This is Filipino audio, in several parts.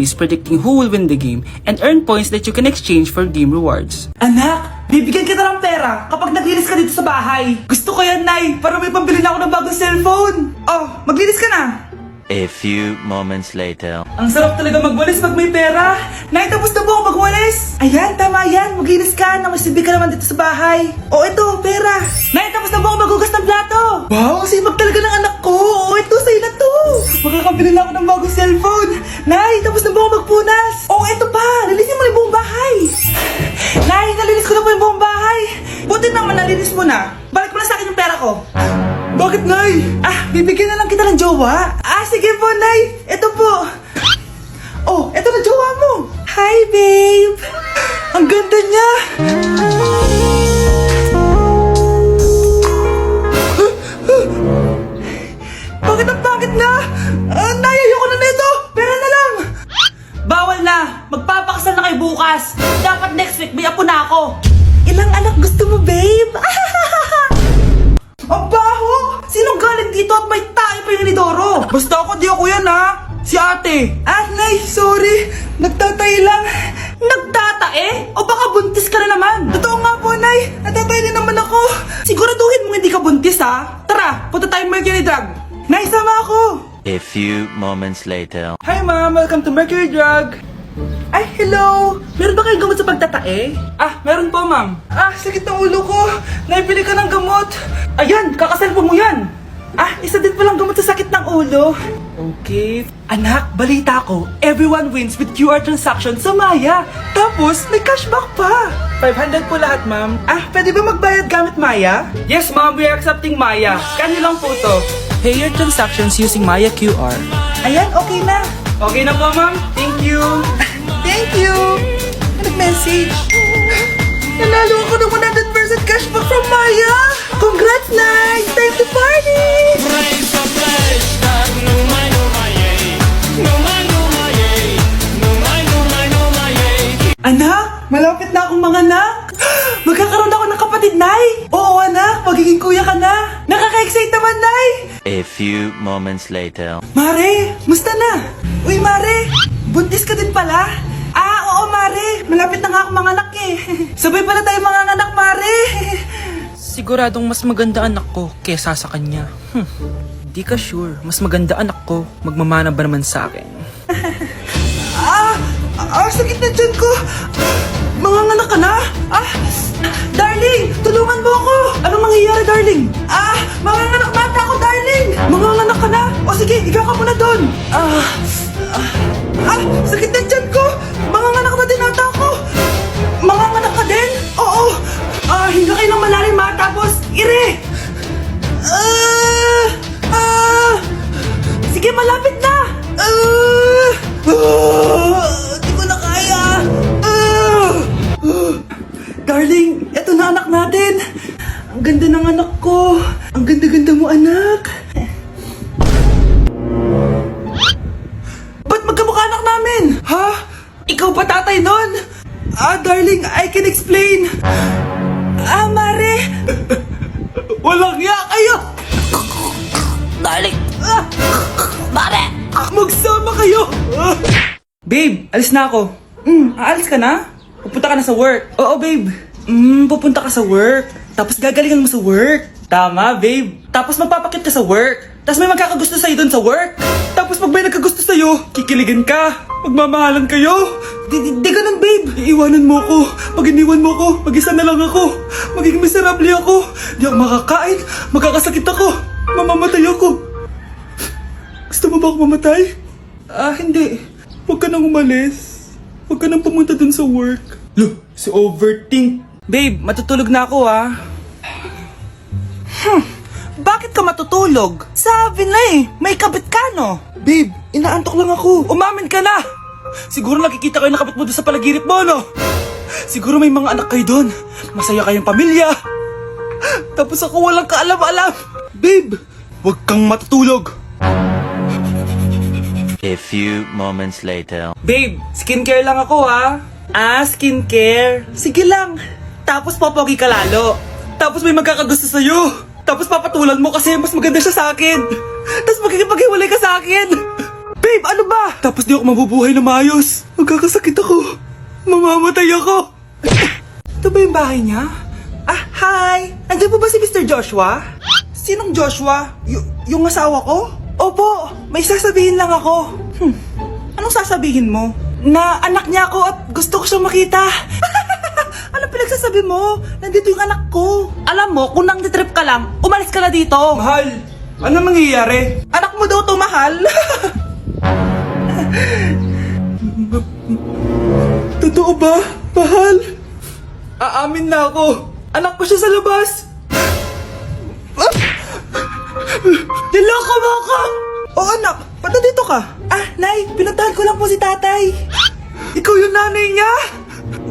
is predicting who will win the game and earn points that you can exchange for game rewards. Anak, bibigyan kita ng pera kapag naglinis ka dito sa bahay. Gusto ko yan, Nay, para may pambili na ako ng bagong cellphone. Oh, maglinis ka na. A few moments later. Ang sarap talaga magwalis pag may pera. Nay, tapos na po ako magwalis. Ayan, tama yan. Maglinis ka na masibi ka naman dito sa bahay. O, ito, pera. Nay, tapos na po ako maghugas ng plato. Wow, sipag talaga ng anak ko. O, ito, sa'yo na to. Makakabili na ako ng bagong cellphone. Nay, tapos na po ako magpunas. O, ito pa. Linisin mo na yung buong bahay. Nay, nalinis ko na po yung buong bahay. Buti naman nalinis mo na. Balik mo na sa akin yung pera ko. Bakit, Nay? Bibigyan na lang kita ng jowa. Sige po, Nay. Ito po. Oh, ito na jowa mo. Hi, babe. Ang ganda niya. Bakit ang pangit na? Nay, ayoko na nito. Pera na lang. Bawal na. Magpapakasal na kayo bukas. Dapat next week may apo na ako. Ilang anak gusto mo, babe? Ang baho! Sinong galing dito at may tae pa yung inidoro? Basta ako, di ako yan ha! Si ate! Nay, sorry! Nagtatay lang! Nagtatae? O baka buntis ka na naman? Totoo nga po, Nay! Natatay din naman ako! Siguraduhin mo hindi ka buntis ha! Tara, punta tayong Mercury Drug! Nay, sama ako! A few moments later. Hi ma'am! Welcome to Mercury Drug! Ay, hello! Meron ba kayong gamot sa pagtatae? Meron po, ma'am. Sakit ng ulo ko. Naibili ka ng gamot. Ayan, kakaselfon mo yan. Isa din palang gamot sa sakit ng ulo. Okay. Anak, balita ko, everyone wins with QR transaction sa Maya. Tapos, may cashback pa. 500 po lahat, ma'am. Pwede ba magbayad gamit Maya? Yes, ma'am. We are accepting Maya. Kanilang po to. Pay your transactions using Maya QR. Ayan, okay na. Okay na po, ma'am. Thank you. Thank you. Nag-message. Nanalo ako ng 100% cashback from Maya. Congrats, Nay. Time to party. Anak, malapit na akong manganak. Magkakaroon ako ng kapatid, Nay. Oo, anak. Magiging kuya ka na. Nakaka-excite naman, Nay. A few moments later. Mare, musta na? Uy, Mare, buntis ka din pala? Oo, Mare. Malapit na nga akong manganak eh. Sabay pala tayo manganak, Mare. Siguradong mas maganda anak ko kesa sa kanya. Di ka sure, mas maganda anak ko. Magmamana ba naman sa akin? Sakit na dyan ko. Manganganak ka na? Darling, tulungan mo ako. Anong nangyayari, darling? Manganganak bata ako, darling. Manganganak ka na? O sige, higa ka muna doon. Sakit na dyan ko. Manganganak na din ata ako. Manganganak ka din? Oo. Hinga kayo ng malalim ha, tapos ire. Sige, malapit na. Di ko na kaya. Darling, eto na anak natin. Ang ganda ng anak ko. Ang ganda-ganda mo, anak. Ba't magkamukha anak namin? Ha? Ikaw ba tatay nun? Darling, I can explain. Mare. Walang hiya kayo. Darling! Mare! Magsama kayo. Babe, alis na ako. Aalis ka na? Pupunta ka na sa work. Oo, babe. Pupunta ka sa work. Tapos gagalingan mo sa work. Tama, babe. Tapos magpapakit ka sa work. Tapos may magkakagusto sa'yo dun sa work. Tapos pag may nagkagusto sa'yo, kikiligan ka. Magmamahalan kayo. Di ganun, babe. Iiwanan mo ako. Pag iniwan mo ako, mag-isa na lang ako. Magiging miserable ako. Di ako makakain. Magkakasakit ako. Mamamatay ako. Gusto mo ba ako mamatay? Hindi. Huwag ka nang umalis. Huwag ka nang pumunta dun sa work. Look, si overthink. Babe, matutulog na ako Bakit ka matutulog? Sabi na may kabit ka no? Babe, inaantok lang ako. Umamin ka na! Siguro nakikita kayo nakabit mo doon sa palagirit mo, no? Siguro may mga anak kayo doon. Masaya kayong pamilya. Tapos ako walang kaalam-alam. Babe, huwag kang matutulog. A few moments later. Babe, skincare lang ako skincare. Sige lang. Tapos popogi ka lalo. Tapos may magkakagusto sa'yo. Tapos papatulan mo kasi mas maganda siya sa akin. Tapos magkikipaghiwalay ka sa akin. Babe! Babe, ano ba? Tapos di ako mabubuhay na maayos. Magkakasakit ako. Mamamatay ako. Ito ba yung bahay niya? Ah, hi! Nandiyan po ba si Mr. Joshua? Sinong Joshua? Yung asawa ko? Opo, may sasabihin lang ako. Anong sasabihin mo? Na anak niya ako at gusto ko siyang makita. Anong pinagsasabi mo? Nandito yung anak ko. Alam mo, kung nang trip ka lang, umalis ka na dito. Mahal, ano mangyayari? Anak mo daw to, mahal. Totoo ba, mahal? Aamin na ako. Anak ko siya sa labas. Niloko mo ako! Oo, anak. Ba't nandito ka? Ah, Nay, pinuntahan ko lang po si tatay. Ikaw yung nanay niya?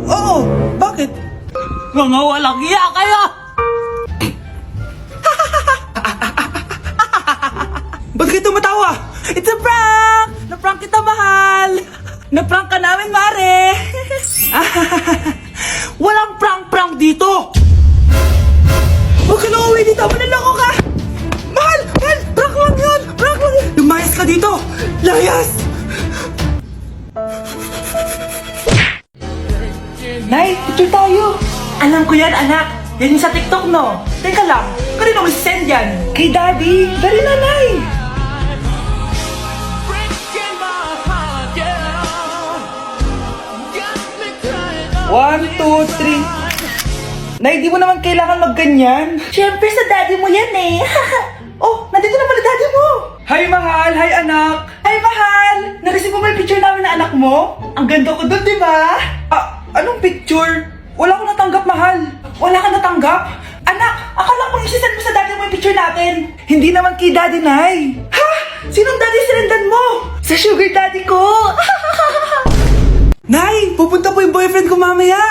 Oo, bakit? Mga walang iya kayo! Ba't kayo tumatawa? It's a prank! Na-prank kita, mahal! Na-prank ka namin, mare! Walang prank-prank dito! Huwag ka na uwi dito! Manaloko ka! Mahal! Mahal! Prank lang yun! Prank lang yun! Lumayas ka dito! Layas! Nay, picture tayo! Alam ko yan, anak! Yan yung sa TikTok, no? Teka lang, kanino mo send yan? Kay Daddy! Dari na, Nay! 1, 2, 3. Nay, di mo naman kailangan magganyan. Siyempre, sa daddy mo yan eh. Oh, nandito na pala daddy mo. Hi, mahal. Hi, anak. Hi, mahal. Nareceive mo ba yung picture namin na anak mo? Ang ganda ko doon, di ba? Ah, anong picture? Wala ko natanggap, mahal. Wala ka natanggap? Anak, akala ko isisend mo sa daddy mo yung picture natin. Hindi naman kay daddy, Nay. Ha? Sinong daddy sinendan mo? Sa sugar daddy ko. Nay, pupunta po yung boyfriend ko mamaya.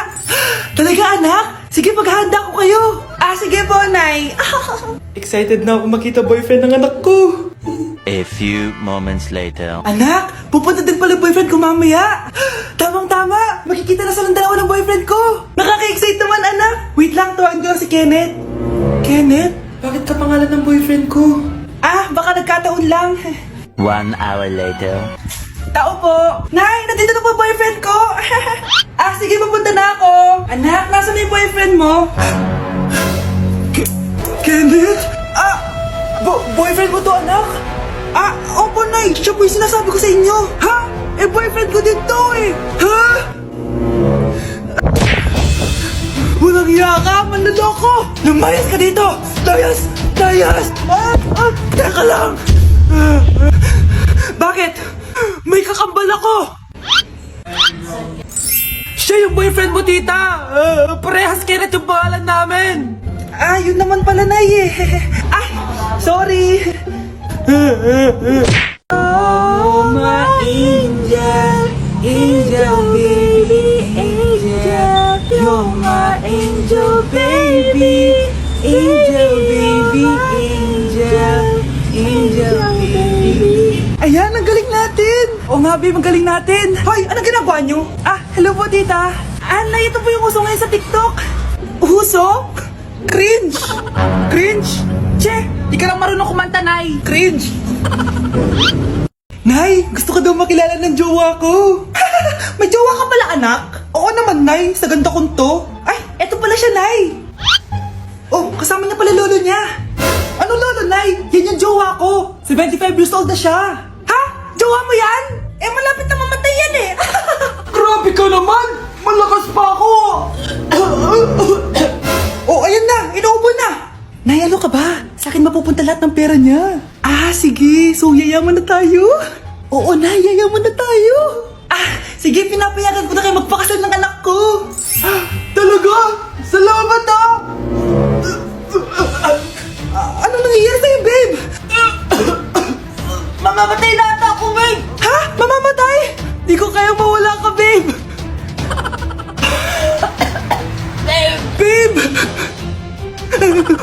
Talaga, anak? Sige, paghahanda ko kayo. Ah, sige po, Nay. Excited na ako makita boyfriend ng anak ko. A few moments later. Anak, pupunta din pala yung boyfriend ko mamaya. Tamang-tama, makikita na silang dalawa ng boyfriend ko. Nakaka-excite naman, anak. Wait lang, tuwan ko na si Kenneth. Kenneth? Bakit ka pangalan ng boyfriend ko? Ah, baka nagkataon lang. 1 hour later. Tao po. Nay, nandito na po boyfriend ko. Ah, sige, papunta na ako. Anak, nasa na yung boyfriend mo? Kenneth? Ah, boyfriend mo to, anak? Ah, opo, Nay. Siya po yung sinasabi ko sa inyo. Ha? Eh, boyfriend ko din to eh. Ha? Walang iya ka, manloloko. Lumayas ka dito. Layas, layas. Teka lang. Bakit? May kakambal ako! Siya yung boyfriend mo, tita! Parehas Kenneth yung pangalan namin! Ah, yun naman pala, Nay eh. Ay, sorry! Oh, my angel, angel baby, angel. You're my angel baby, angel baby, angel, angel baby. Ayan, ang galing natin! Oo nga, babe, ang galing natin! Hoy, anong ginagawa nyo? Ah, hello po, tita! Nay, ito po yung uso ngayon sa TikTok! Uso? Cringe! Cringe? Che, di ka lang marunong kumanta, Nay! Cringe! Nay, gusto ko daw makilala ng jowa ko! May jowa ka pala, anak? Oo naman, Nay, sa ganda kong to! Ay, eto pala siya, Nay! Oh, kasama niya pala lolo niya! Ano lolo, Nay? Yan yung jowa ko! 75 years old na siya! Ha? Jowa mo yan? Eh, malapit na mamatay yan eh! Grabe ka naman! Malakas pa ako! Oh, ayan na! Inuubo na! Nay, ano ka ba? Sa akin mapupunta lahat ng pera niya. Ah, sige. So, yayaman na tayo? Oo, Nay. Yayaman na tayo. Ah, sige. Pinapayagan ko na kayo magpakasal ng anak ko. Talaga? Salamat ah! Ano nangyayari sa'yo, babe? Mamamatay na ata ako, babe! Ha? Mamamatay? Di ko kayang mawala ka, babe! Babe!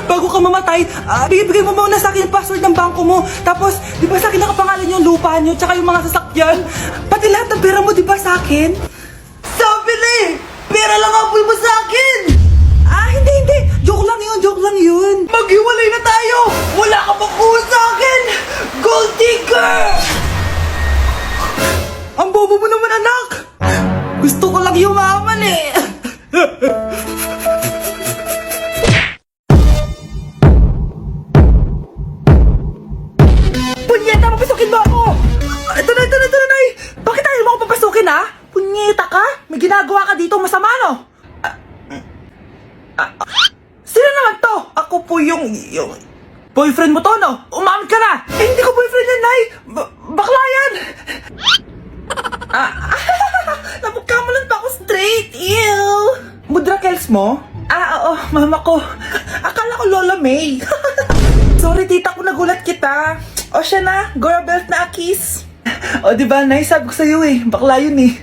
Bago ka mamatay, bigay mo muna sa akin yung password ng bangko mo. Tapos, di ba sa akin nakapangalan yung lupa nyo, tsaka yung mga sasakyan? Pati lahat ng pera mo, di ba sa akin? Sabi na eh! Pera lang apoy mo sa akin! Ah, hindi. Joke lang yun. Maghiwalay na tayo! Wala ka pang kuha sa akin! Gold digger! Ang bobo mo naman, anak! Gusto ko lang yumaman eh! Punyeta, papasukin mo ako! Ito na, Nay! Bakit ayaw mo ako papasukin, ha? Punyeta ka? May ginagawa ka dito masama, no? Sino naman to? Ako po yung... Boyfriend mo to, no? Umamin ka na! Eh, hindi ko boyfriend yan, Nay! Bakla yan! Napagkamalan pa ako straight! Ew! Mudra Kels mo? Oo, mama ko. Akala ko Lola May. Sorry, tita, kung nagulat kita. O siya na, Gora Belt na Akis. O, diba, Nay? Sabi ko sa'yo eh. Bakla yun eh.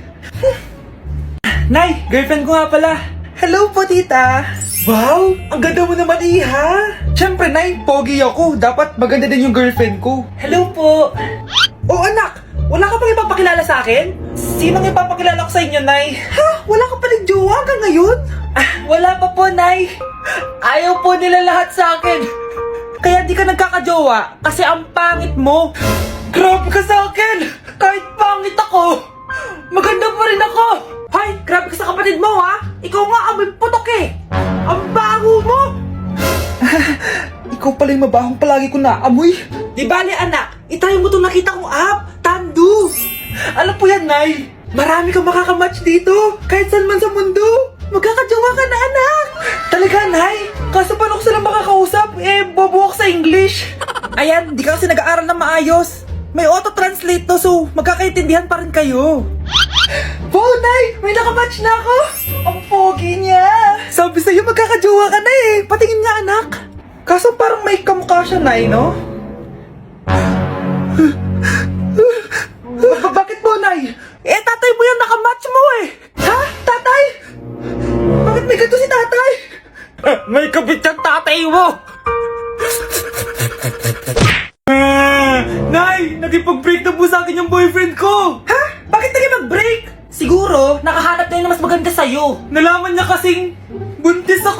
Nay, girlfriend ko nga pala. Hello po, tita. Wow, ang ganda mo naman, Iha. Siyempre, Nay, pogi ako. Dapat maganda din yung girlfriend ko. Hello po. Oh, anak, wala ka pang ipapakilala sa akin? Sinong ipapakilala ko sa inyo, Nay? Ha? Wala ka palang jowa hanggang ngayon? Wala pa po, Nay. Ayaw po nila lahat sa akin. Kaya di ka nagkakajowa kasi ang pangit mo. Grabe ka sa akin. Kahit pangit ako, maganda pa rin ako. Hay, grabe ka sa kapatid mo, ha? Ikaw nga amoy putok eh. Ang baho mo. Ikaw pala yung mabahong palagi ko na amoy. Di bale, anak, itry mo itong nakita kong app, Tandu. Alam po yan, Nay. Marami kang makakamatch dito. Kahit saan man sa mundo. Magkakajowa ka na, anak. Talaga, Nay? Kaso paano ko sila makakausap? Bobo ako sa English. Ayan, di ka kasi nag-aaral na maayos. May auto-translate to, so magkakaintindihan pa rin kayo. Wow, Nay! May nakamatch na ako! Ang pogi niya! Sabi sa'yo, magkakajowa ka na eh! Patingin nga, anak! Kaso parang may kamukha siya, Nay, no? Bakit mo, Nay? Tatay mo yan, nakamatch mo eh! Ha? Tatay? Bakit may ganito si tatay? May kabit yung tatay mo! Nay! Nagipag-break na po sa akin yung boyfriend ko! Ha? Bakit naging mag-break? Siguro, nakahanap na yun na mas maganda sa'yo. Nalaman niya kasing buntis ako.